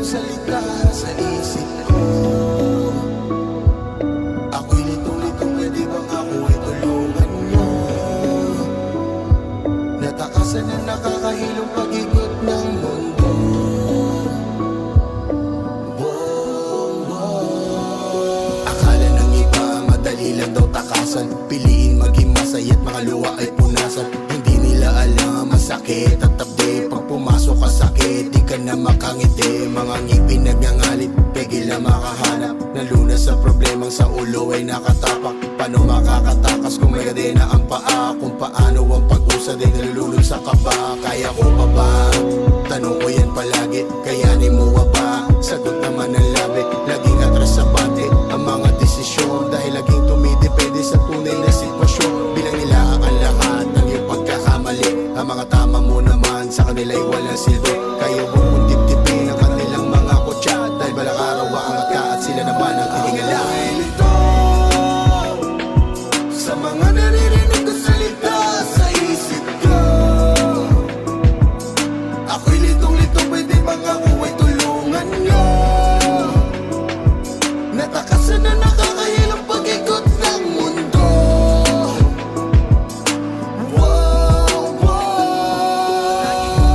kong salita sa isip ko. Ako'y litong-litong, pwede bang ako ay tulungan nyo? Natakasan na nakakahilong pag-ikot ng mundo. Akala ng iba madali lang daw takasan, piliin maging masaya at mga luha ay punasan. Hindi nila alam masakit at tabi, pag pumasok ka sakit di ka na makangiti. Mga ngipin nagngangalit, pigil na makahanap ng lunas sa problemang sa ulo ay nakatapak. Paano makakatakas kung may kadena ang paa? Kung paano ang pag-usad ay nalulunod sa kaba? Kaya ko pa ba? Tanong ko yan palagi, kayanin mo ba? Sagot naman ang labi, laging atras sa bate ang mga desisyon, dahil laging tumidepende sa tunay na sitwasyon. Bilang nila ang lahat ng iyong pagkakamali, ang mga tama mo naman sa kanila'y walang silbi. Kaya huwag mong dip-dipin ang kanilang mga kutya, dahil balang araw aangat ka at sila naman ang hihingala. Sa mga naririnig ko salita sa isip ko, ako'y litong-litong, pwede bang ako ay tulungan nyo? Natakasan na nakakahilang pag-ikot ng mundo.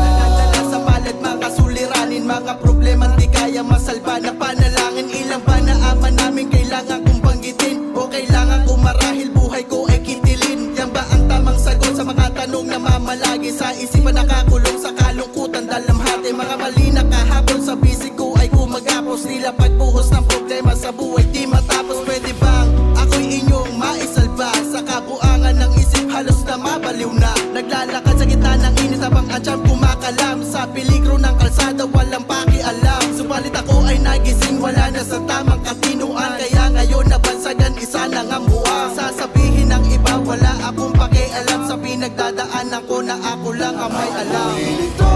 Nadala sa palad mga suliranin, mga problemang di kaya masalba na panalangin. Ilang ba na ama namin kailangan kong banggitin, o kailangan kong marahil buhay ko ay kitilin? Yan ba ang tamang sagot sa mga tanong na mamalagi sa isipan, nakakulong sa kalungkutan dalamhati? Mga mali na kahapon sa bisig ko ay gumagapos, nila pagbuhos ng problema sa buhay di matapos. Pwede bang ako'y inyong maisalba? Sa kabuangan ng isip halos na mabaliw na, naglalakad sa gitna ng init habang ang tiyan kumakalam. Sa peligro ng kalsada walang pakialam, subalit ako ay nagising, wala na sa tamang katinuan. Kaya ngayon nabansagan, isa na nga buwang sasabihin ng iba, wala akong pakialam sa pinagdadaanan ko na ako lang ang may alam. Nilito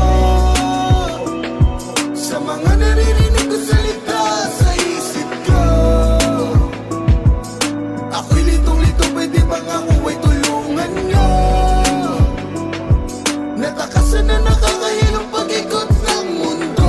sa mga naririnig ko salita sa isip ko, ako'y litong-litong, pwede bang ako ay tulungan nyo? Natakasan na nakakahilong pag-ikot ng mundo.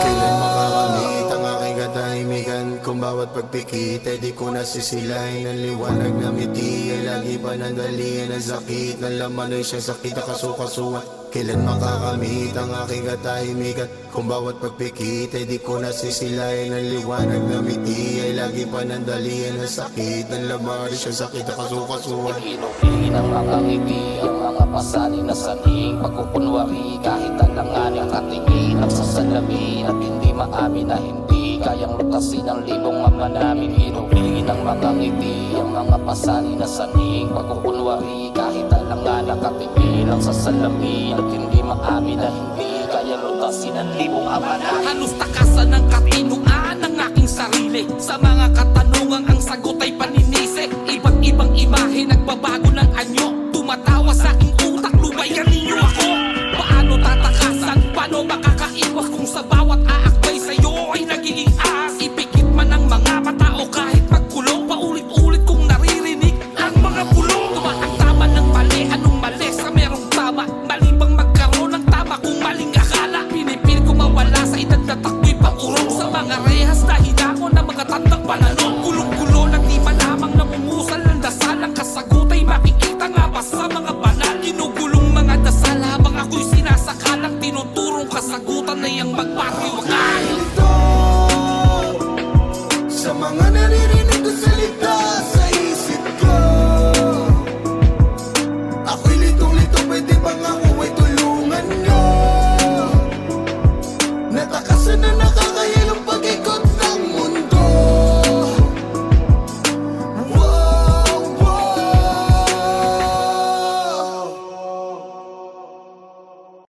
Kailan makakamit ang aking katahimikan? Kung bawat pagpikit ay di ko nasisilahin. Ang liwanag na miti ay lagi pa nandalian. Ang sakit ng laman ay siyang sakit na kasukasuan. Kailan makakamit ang aking katahimikan? Kung bawat pagpikit ay di ko nasisilahin. Ang liwanag na miti ay lagi pa nandalian. Ang sakit ng laman ay siyang sakit na kasukasuan. Inuwi ng mga ngiti, ang mga pasani na saning pagkukunwari, kahit alanganin ang katingin, nagsasalamin at hindi maamin na hindi kayang lutasin ang libong ama namin. Inuwi ng mga ngiti, ang mga pasani na saning pagkukunwari, kahit alanganin ang katingin, nagsasalamin at hindi maamin na hindi kayang lutasin ang libong ama namin. Halos takasan ng katinuan ng aking sarili. Sa mga katanungang ang sagot ay paninisi. Iba't ibang imahe nagbabago ng anyo, tumatawa sa aking utak, lumayan ninyo ako. Paano tatakasan? Paano makakaiwas kung sa bawat aakbay sa'yo ay nagiging ahas? Ipikit man ang mga mata o kahit magkulong, paulit-ulit kong naririnig ang mga bulong. Tumatang tama ng mali, anong mali sa merong tama? Mali bang magkaroon ng tama kung maling akala? Pinipilit ko mawala sa edad na takbo'y paurong sa mga rehas na hinako ng mga tandang pananong. Gulong-gulo lang di malamang namumusal ang dasal, ang kasagot ay makikita nga ba sa mga banal? Ginugulong mga dasal habang ako'y sinasakalang, tinuturong kasagutan na yang magpatiwag.